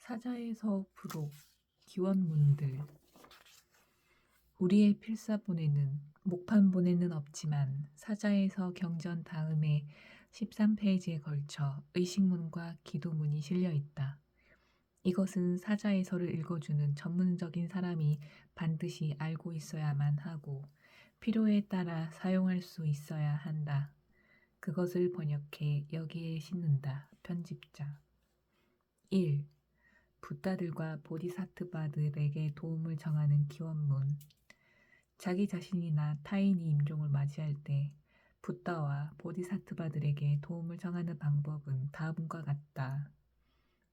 사자에서 부록, 기원문들. 우리의 필사본에는 목판본에는 없지만 사자에서 경전 다음에 13페이지에 걸쳐 의식문과 기도문이 실려 있다. 이것은 사자에서를 읽어주는 전문적인 사람이 반드시 알고 있어야만 하고 필요에 따라 사용할 수 있어야 한다. 그것을 번역해 여기에 싣는다. 편집자. 1. 붓다들과 보디사트바들에게 도움을 청하는 기원문. 자기 자신이나 타인이 임종을 맞이할 때 붓다와 보디사트바들에게 도움을 청하는 방법은 다음과 같다.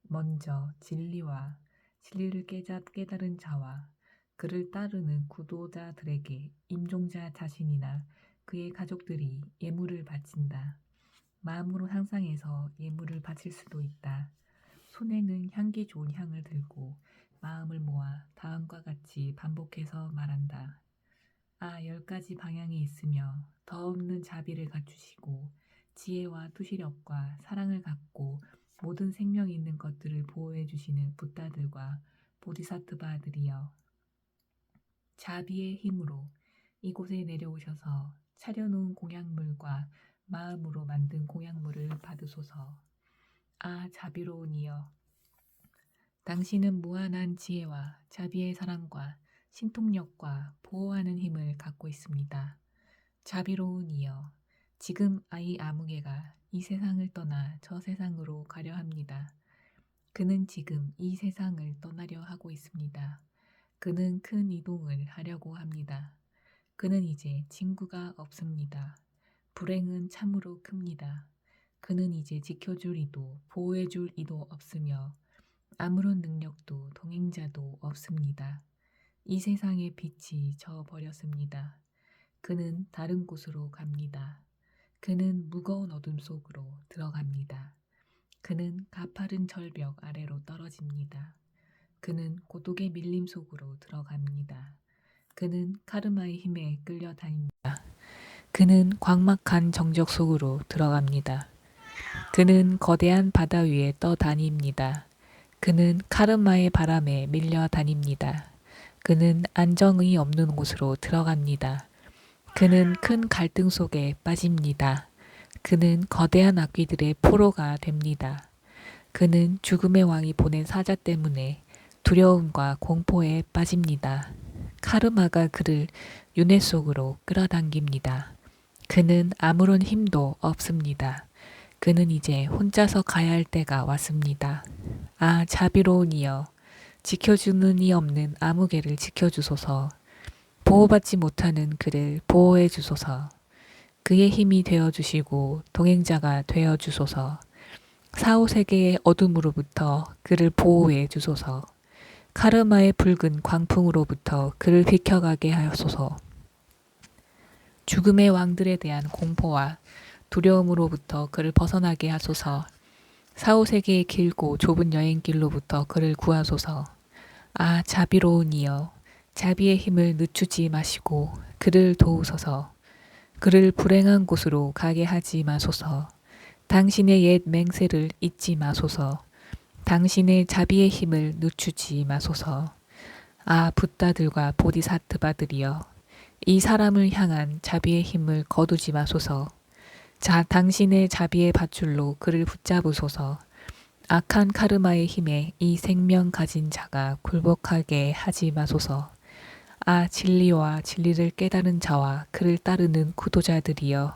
먼저 진리와 진리를 깨달은 자와 그를 따르는 구도자들에게 임종자 자신이나 그의 가족들이 예물을 바친다. 마음으로 상상해서 예물을 바칠 수도 있다. 손에는 향기 좋은 향을 들고 마음을 모아 다음과 같이 반복해서 말한다. 10가지 방향이 있으며 더 없는 자비를 갖추시고 지혜와 투시력과 사랑을 갖고 모든 생명 있는 것들을 보호해 주시는 붓다들과 보디사트바들이여, 자비의 힘으로 이곳에 내려오셔서 차려놓은 공약물과 마음으로 만든 공약물을 받으소서. 자비로운 이여, 당신은 무한한 지혜와 자비의 사랑과 신통력과 보호하는 힘을 갖고 있습니다. 자비로운 이여, 지금 아이 아무개가 이 세상을 떠나 저 세상으로 가려 합니다. 그는 지금 이 세상을 떠나려 하고 있습니다. 그는 큰 이동을 하려고 합니다. 그는 이제 친구가 없습니다. 불행은 참으로 큽니다. 그는 이제 지켜줄 이도 보호해줄 이도 없으며 아무런 능력도 동행자도 없습니다. 이 세상의 빛이 져버렸습니다. 그는 다른 곳으로 갑니다. 그는 무거운 어둠 속으로 들어갑니다. 그는 가파른 절벽 아래로 떨어집니다. 그는 고독의 밀림 속으로 들어갑니다. 그는 카르마의 힘에 끌려다닙니다. 그는 광막한 정적 속으로 들어갑니다. 그는 거대한 바다 위에 떠다닙니다. 그는 카르마의 바람에 밀려 다닙니다. 그는 안정이 없는 곳으로 들어갑니다. 그는 큰 갈등 속에 빠집니다. 그는 거대한 악귀들의 포로가 됩니다. 그는 죽음의 왕이 보낸 사자 때문에 두려움과 공포에 빠집니다. 카르마가 그를 윤회 속으로 끌어당깁니다. 그는 아무런 힘도 없습니다. 그는 이제 혼자서 가야 할 때가 왔습니다. 자비로운 이여, 지켜주는 이 없는 아무개를 지켜주소서. 보호받지 못하는 그를 보호해 주소서. 그의 힘이 되어주시고 동행자가 되어주소서. 사후세계의 어둠으로부터 그를 보호해 주소서. 카르마의 붉은 광풍으로부터 그를 비켜가게 하소서. 죽음의 왕들에 대한 공포와 두려움으로부터 그를 벗어나게 하소서. 사후세계의 길고 좁은 여행길로부터 그를 구하소서. 자비로운 이여, 자비의 힘을 늦추지 마시고 그를 도우소서. 그를 불행한 곳으로 가게 하지 마소서. 당신의 옛 맹세를 잊지 마소서. 당신의 자비의 힘을 늦추지 마소서. 붓다들과 보디사트바들이여, 이 사람을 향한 자비의 힘을 거두지 마소서. 당신의 자비의 밧줄로 그를 붙잡으소서. 악한 카르마의 힘에 이 생명 가진 자가 굴복하게 하지 마소서. 진리와 진리를 깨달은 자와 그를 따르는 구도자들이여,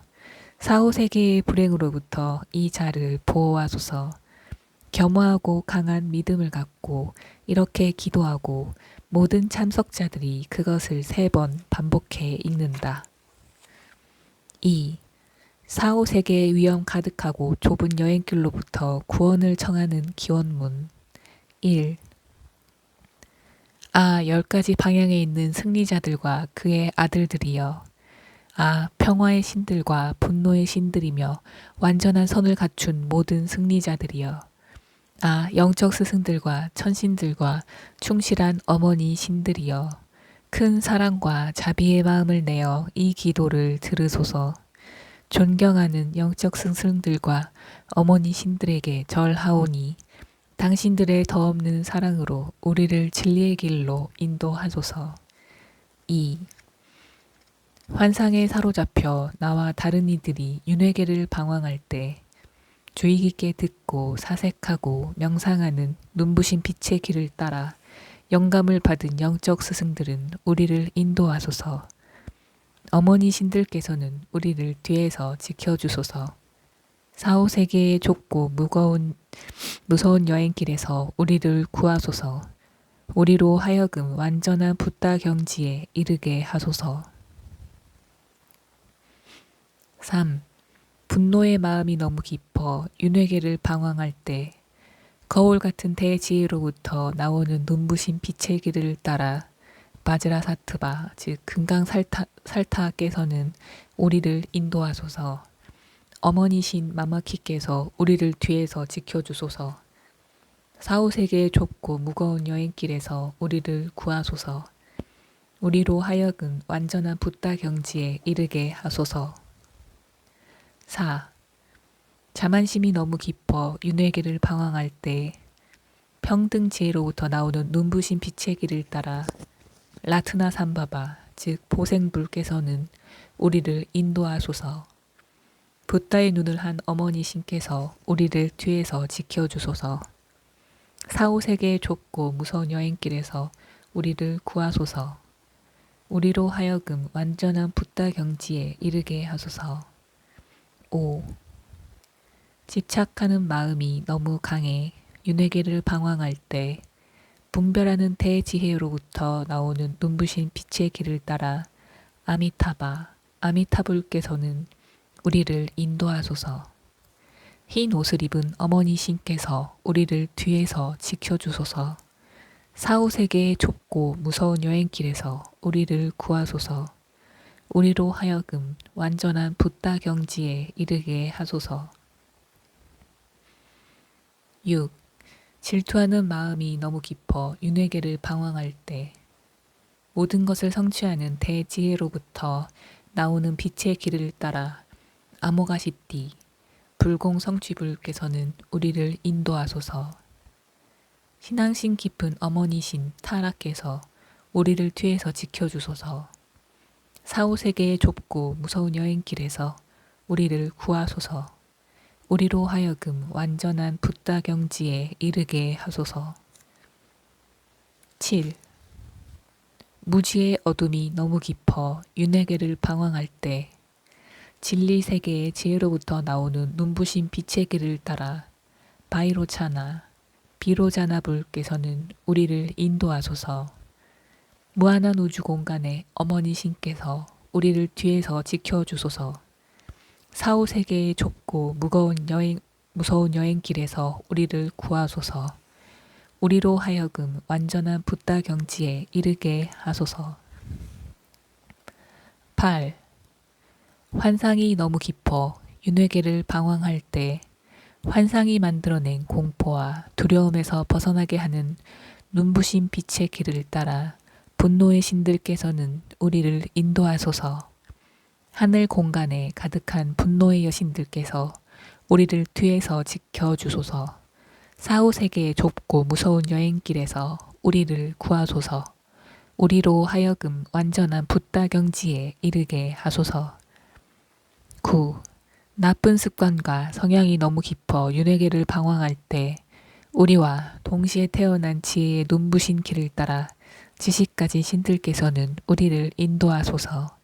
사후세계의 불행으로부터 이 자를 보호하소서. 겸허하고 강한 믿음을 갖고 이렇게 기도하고 모든 참석자들이 그것을 3번 반복해 읽는다. 2. 사후세계의 위험 가득하고 좁은 여행길로부터 구원을 청하는 기원문. 1. 10가지 방향에 있는 승리자들과 그의 아들들이여, 평화의 신들과 분노의 신들이며 완전한 선을 갖춘 모든 승리자들이여, 영적 스승들과 천신들과 충실한 어머니 신들이여, 큰 사랑과 자비의 마음을 내어 이 기도를 들으소서. 존경하는 영적 스승들과 어머니 신들에게 절하오니 당신들의 더없는 사랑으로 우리를 진리의 길로 인도하소서. 2. 환상에 사로잡혀 나와 다른 이들이 윤회계를 방황할 때 주의 깊게 듣고 사색하고 명상하는 눈부신 빛의 길을 따라 영감을 받은 영적 스승들은 우리를 인도하소서. 어머니 신들께서는 우리를 뒤에서 지켜주소서. 4, 5세계의 좁고 무서운 여행길에서 우리를 구하소서. 우리로 하여금 완전한 붓다 경지에 이르게 하소서. 3. 분노의 마음이 너무 깊어 윤회계를 방황할 때 거울 같은 대지혜로부터 나오는 눈부신 빛의 길을 따라 바지라사트바 즉 금강살타께서는 우리를 인도하소서. 어머니신 마마키께서 우리를 뒤에서 지켜주소서. 4, 5세계의 좁고 무거운 여행길에서 우리를 구하소서. 우리로 하여금 완전한 붓다 경지에 이르게 하소서. 4. 자만심이 너무 깊어 윤회계를 방황할 때 평등 지혜로부터 나오는 눈부신 빛의 길을 따라 라트나 삼바바 즉 보생불께서는 우리를 인도하소서. 붓다의 눈을 한 어머니 신께서 우리를 뒤에서 지켜주소서. 4, 5세계의 좁고 무서운 여행길에서 우리를 구하소서. 우리로 하여금 완전한 붓다 경지에 이르게 하소서. 5. 집착하는 마음이 너무 강해 윤회계를 방황할 때 분별하는 대지혜로부터 나오는 눈부신 빛의 길을 따라 아미타불께서는 우리를 인도하소서. 흰 옷을 입은 어머니 신께서 우리를 뒤에서 지켜주소서. 4, 5세계의 좁고 무서운 여행길에서 우리를 구하소서. 우리로 하여금 완전한 붓다 경지에 이르게 하소서. 6. 질투하는 마음이 너무 깊어 윤회계를 방황할 때 모든 것을 성취하는 대지혜로부터 나오는 빛의 길을 따라 아모가시띠 불공성취불께서는 우리를 인도하소서. 신앙심 깊은 어머니신 타라께서 우리를 뒤에서 지켜주소서. 4, 5세계의 좁고 무서운 여행길에서 우리를 구하소서. 우리로 하여금 완전한 붓다 경지에 이르게 하소서. 7. 무지의 어둠이 너무 깊어 윤회계를 방황할 때 진리 세계의 지혜로부터 나오는 눈부신 빛의 길을 따라 비로자나불께서는 우리를 인도하소서. 무한한 우주 공간의 어머니 신께서 우리를 뒤에서 지켜주소서. 4, 5세계의 좁고 무서운 여행길에서 우리를 구하소서. 우리로 하여금 완전한 붓다 경지에 이르게 하소서. 8. 환상이 너무 깊어 윤회계를 방황할 때 환상이 만들어낸 공포와 두려움에서 벗어나게 하는 눈부신 빛의 길을 따라 분노의 신들께서는 우리를 인도하소서. 하늘 공간에 가득한 분노의 여신들께서 우리를 뒤에서 지켜주소서. 4, 5세계의 좁고 무서운 여행길에서 우리를 구하소서. 우리로 하여금 완전한 붓다 경지에 이르게 하소서. 9. 나쁜 습관과 성향이 너무 깊어 윤회계를 방황할 때 우리와 동시에 태어난 지혜의 눈부신 길을 따라 지식가진 신들께서는 우리를 인도하소서.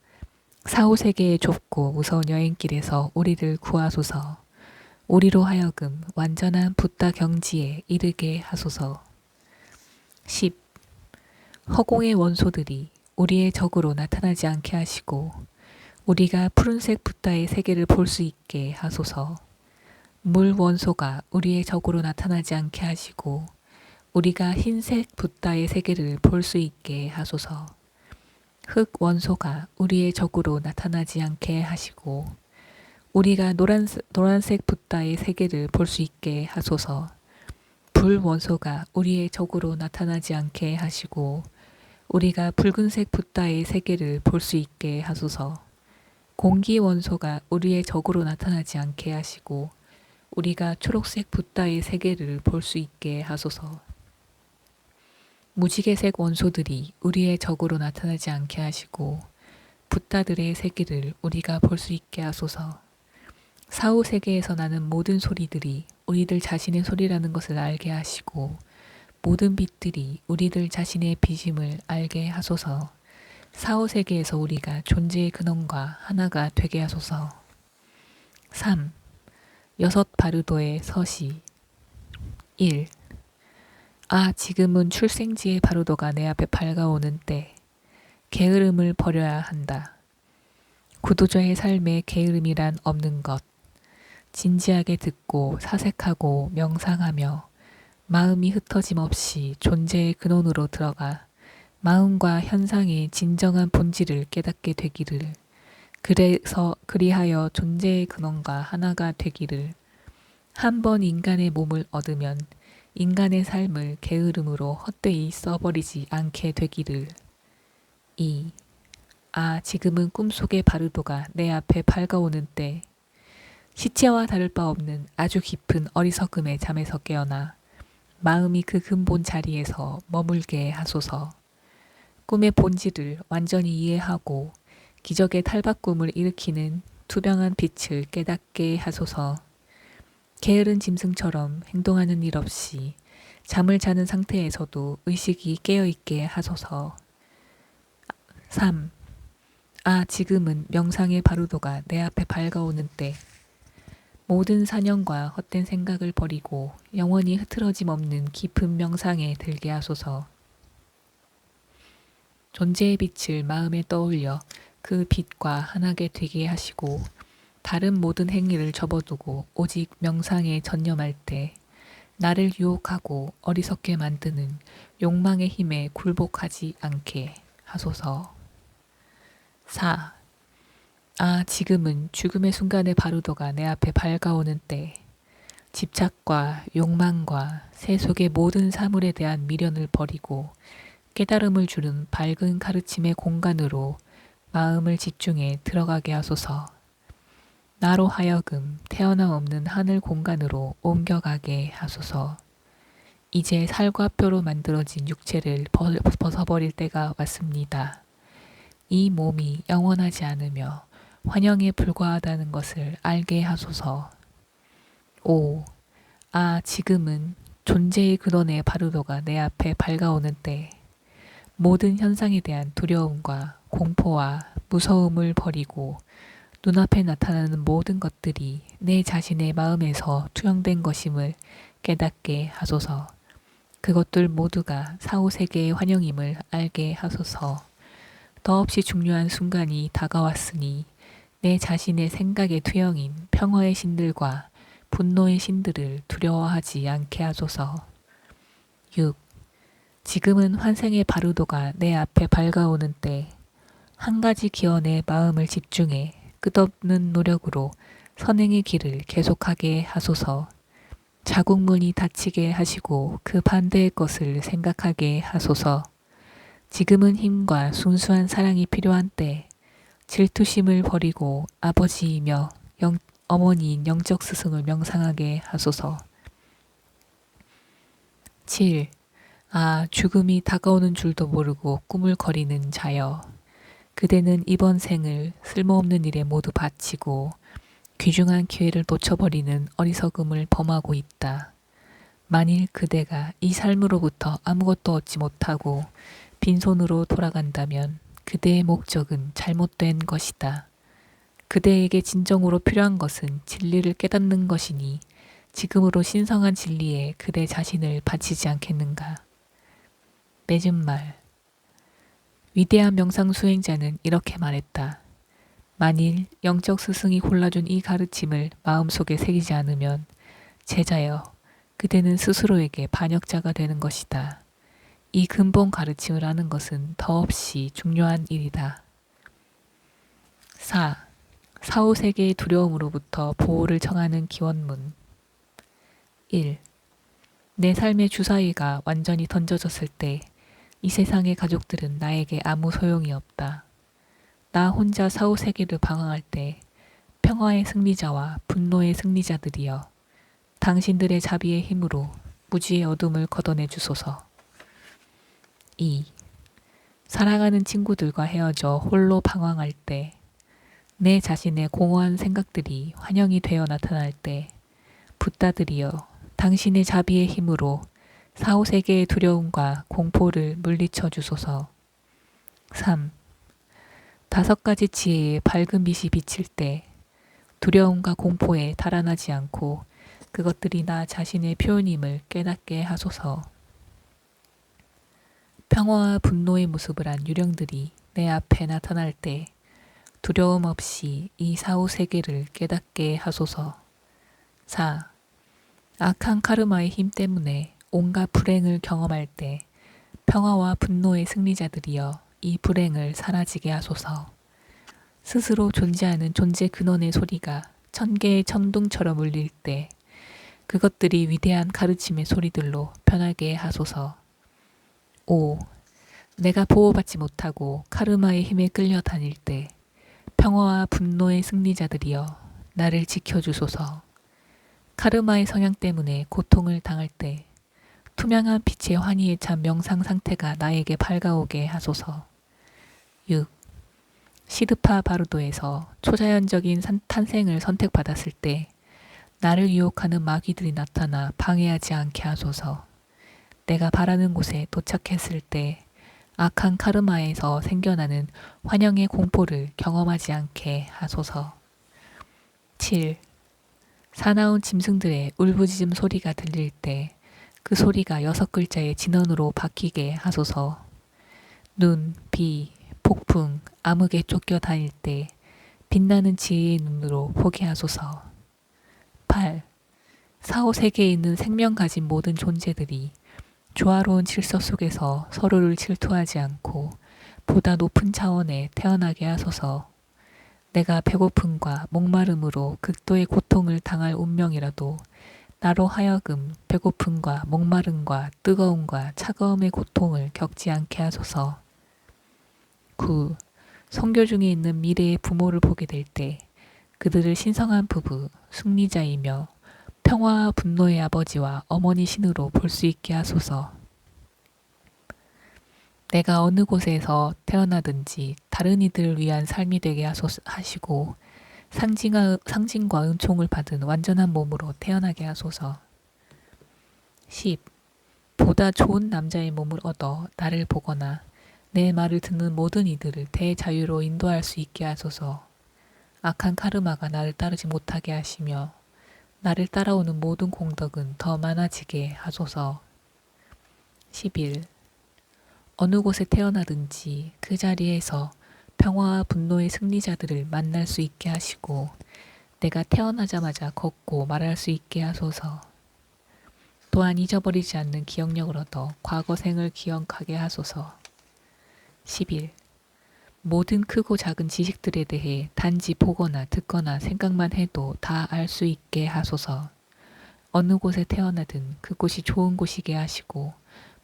4, 5세계의 좁고 무서운 여행길에서 우리를 구하소서. 우리로 하여금 완전한 붓다 경지에 이르게 하소서. 10. 허공의 원소들이 우리의 적으로 나타나지 않게 하시고 우리가 푸른색 붓다의 세계를 볼 수 있게 하소서. 물 원소가 우리의 적으로 나타나지 않게 하시고 우리가 흰색 붓다의 세계를 볼 수 있게 하소서. 흙 원소가 우리의 적으로 나타나지 않게 하시고 우리가 노란색 붓다의 세계를 볼 수 있게 하소서. 불 원소가 우리의 적으로 나타나지 않게 하시고 우리가 붉은색 붓다의 세계를 볼 수 있게 하소서. 공기 원소가 우리의 적으로 나타나지 않게 하시고 우리가 초록색 붓다의 세계를 볼 수 있게 하소서. 무지개색 원소들이 우리의 적으로 나타나지 않게 하시고 붓다들의 세계를 우리가 볼 수 있게 하소서. 사후 세계에서 나는 모든 소리들이 우리들 자신의 소리라는 것을 알게 하시고 모든 빛들이 우리들 자신의 빛임을 알게 하소서. 사후 세계에서 우리가 존재의 근원과 하나가 되게 하소서. 3. 여섯 바르도의 서시. 1. 지금은 출생지의 바르도가 내 앞에 밝아오는 때 게으름을 버려야 한다. 구도자의 삶에 게으름이란 없는 것. 진지하게 듣고 사색하고 명상하며 마음이 흩어짐 없이 존재의 근원으로 들어가 마음과 현상의 진정한 본질을 깨닫게 되기를. 그리하여 존재의 근원과 하나가 되기를. 한 번 인간의 몸을 얻으면 인간의 삶을 게으름으로 헛되이 써버리지 않게 되기를. 2. 지금은 꿈속의 바르도가 내 앞에 밝아오는 때 시체와 다를 바 없는 아주 깊은 어리석음의 잠에서 깨어나 마음이 그 근본 자리에서 머물게 하소서. 꿈의 본질을 완전히 이해하고 기적의 탈바꿈을 일으키는 투명한 빛을 깨닫게 하소서. 게으른 짐승처럼 행동하는 일 없이 잠을 자는 상태에서도 의식이 깨어있게 하소서. 3. 지금은 명상의 바르도가 내 앞에 밝아오는 때 모든 사념과 헛된 생각을 버리고 영원히 흐트러짐 없는 깊은 명상에 들게 하소서. 존재의 빛을 마음에 떠올려 그 빛과 하나게 되게 하시고 다른 모든 행위를 접어두고 오직 명상에 전념할 때 나를 유혹하고 어리석게 만드는 욕망의 힘에 굴복하지 않게 하소서. 4. 지금은 죽음의 순간의 바르도가 내 앞에 밝아오는 때 집착과 욕망과 세속의 모든 사물에 대한 미련을 버리고 깨달음을 주는 밝은 가르침의 공간으로 마음을 집중해 들어가게 하소서. 나로 하여금 태어남 없는 하늘 공간으로 옮겨가게 하소서. 이제 살과 뼈로 만들어진 육체를 벗어버릴 때가 왔습니다. 이 몸이 영원하지 않으며 환영에 불과하다는 것을 알게 하소서. 5. 지금은 존재의 근원의 바르도가 내 앞에 밝아오는 때 모든 현상에 대한 두려움과 공포와 무서움을 버리고 눈앞에 나타나는 모든 것들이 내 자신의 마음에서 투영된 것임을 깨닫게 하소서. 그것들 모두가 사후세계의 환영임을 알게 하소서. 더없이 중요한 순간이 다가왔으니 내 자신의 생각의 투영인 평화의 신들과 분노의 신들을 두려워하지 않게 하소서. 6. 지금은 환생의 바르도가 내 앞에 밝아오는 때 한 가지 기원에 마음을 집중해 끝없는 노력으로 선행의 길을 계속하게 하소서. 자국문이 닫히게 하시고 그 반대의 것을 생각하게 하소서. 지금은 힘과 순수한 사랑이 필요한 때 질투심을 버리고 아버지이며 어머니인 영적 스승을 명상하게 하소서. 7. 죽음이 다가오는 줄도 모르고 꾸물거리는 자여. 그대는 이번 생을 쓸모없는 일에 모두 바치고 귀중한 기회를 놓쳐버리는 어리석음을 범하고 있다. 만일 그대가 이 삶으로부터 아무것도 얻지 못하고 빈손으로 돌아간다면 그대의 목적은 잘못된 것이다. 그대에게 진정으로 필요한 것은 진리를 깨닫는 것이니 지금으로 신성한 진리에 그대 자신을 바치지 않겠는가. 맺은 말. 위대한 명상 수행자는 이렇게 말했다. 만일 영적 스승이 골라준 이 가르침을 마음속에 새기지 않으면 제자여, 그대는 스스로에게 반역자가 되는 것이다. 이 근본 가르침을 아는 것은 더없이 중요한 일이다. 4. 사후세계의 두려움으로부터 보호를 청하는 기원문. 1. 내 삶의 주사위가 완전히 던져졌을 때 이 세상의 가족들은 나에게 아무 소용이 없다. 나 혼자 사후세계를 방황할 때 평화의 승리자와 분노의 승리자들이여, 당신들의 자비의 힘으로 무지의 어둠을 걷어내 주소서. 2. 사랑하는 친구들과 헤어져 홀로 방황할 때, 내 자신의 공허한 생각들이 환영이 되어 나타날 때, 붓다들이여 당신의 자비의 힘으로 사후세계의 두려움과 공포를 물리쳐 주소서. 3. 5가지 지혜의 밝은 빛이 비칠 때 두려움과 공포에 달아나지 않고 그것들이 나 자신의 표현임을 깨닫게 하소서. 평화와 분노의 모습을 한 유령들이 내 앞에 나타날 때 두려움 없이 이 사후세계를 깨닫게 하소서. 4. 악한 카르마의 힘 때문에 온갖 불행을 경험할 때 평화와 분노의 승리자들이여 이 불행을 사라지게 하소서. 스스로 존재하는 존재 근원의 소리가 1000개의 천둥처럼 울릴 때 그것들이 위대한 가르침의 소리들로 변하게 하소서. 5. 내가 보호받지 못하고 카르마의 힘에 끌려 다닐 때 평화와 분노의 승리자들이여 나를 지켜주소서. 카르마의 성향 때문에 고통을 당할 때 투명한 빛의 환희에 찬 명상 상태가 나에게 밝아오게 하소서. 6. 시드파 바루도에서 초자연적인 탄생을 선택받았을 때 나를 유혹하는 마귀들이 나타나 방해하지 않게 하소서. 내가 바라는 곳에 도착했을 때 악한 카르마에서 생겨나는 환영의 공포를 경험하지 않게 하소서. 7. 사나운 짐승들의 울부짖음 소리가 들릴 때 그 소리가 6글자의 진언으로 바뀌게 하소서. 눈, 비, 폭풍, 암흑에 쫓겨 다닐 때 빛나는 지혜의 눈으로 보게 하소서. 8. 사후세계에 있는 생명 가진 모든 존재들이 조화로운 질서 속에서 서로를 질투하지 않고 보다 높은 차원에 태어나게 하소서. 내가 배고픔과 목마름으로 극도의 고통을 당할 운명이라도 나로 하여금 배고픔과 목마름과 뜨거움과 차가움의 고통을 겪지 않게 하소서. 9. 성교 중에 있는 미래의 부모를 보게 될 때 그들을 신성한 부부, 승리자이며 평화와 분노의 아버지와 어머니 신으로 볼 수 있게 하소서. 내가 어느 곳에서 태어나든지 다른 이들을 위한 삶이 되게 하시고 상징과 은총을 받은 완전한 몸으로 태어나게 하소서. 10. 보다 좋은 남자의 몸을 얻어 나를 보거나 내 말을 듣는 모든 이들을 대자유로 인도할 수 있게 하소서. 악한 카르마가 나를 따르지 못하게 하시며 나를 따라오는 모든 공덕은 더 많아지게 하소서. 11. 어느 곳에 태어나든지 그 자리에서 평화와 분노의 승리자들을 만날 수 있게 하시고 내가 태어나자마자 걷고 말할 수 있게 하소서. 또한 잊어버리지 않는 기억력을 얻어 과거 생을 기억하게 하소서. 11. 모든 크고 작은 지식들에 대해 단지 보거나 듣거나 생각만 해도 다 알 수 있게 하소서. 어느 곳에 태어나든 그곳이 좋은 곳이게 하시고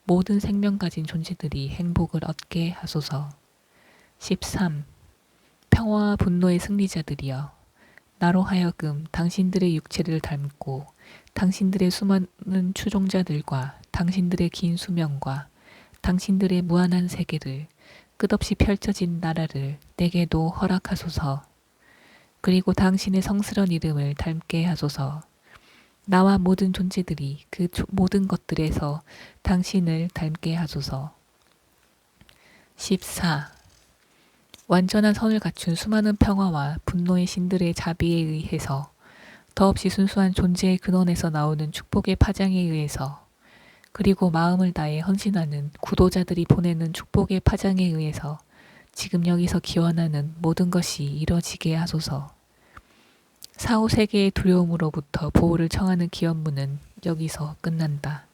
모든 생명 가진 존재들이 행복을 얻게 하소서. 13. 평화와 분노의 승리자들이여 나로 하여금 당신들의 육체를 닮고 당신들의 수많은 추종자들과 당신들의 긴 수명과 당신들의 무한한 세계를 끝없이 펼쳐진 나라를 내게도 허락하소서. 그리고 당신의 성스러운 이름을 닮게 하소서. 나와 모든 존재들이 그 모든 것들에서 당신을 닮게 하소서. 14. 완전한 선을 갖춘 수많은 평화와 분노의 신들의 자비에 의해서 더없이 순수한 존재의 근원에서 나오는 축복의 파장에 의해서 그리고 마음을 다해 헌신하는 구도자들이 보내는 축복의 파장에 의해서 지금 여기서 기원하는 모든 것이 이뤄지게 하소서. 사후세계의 두려움으로부터 보호를 청하는 기원문은 여기서 끝난다.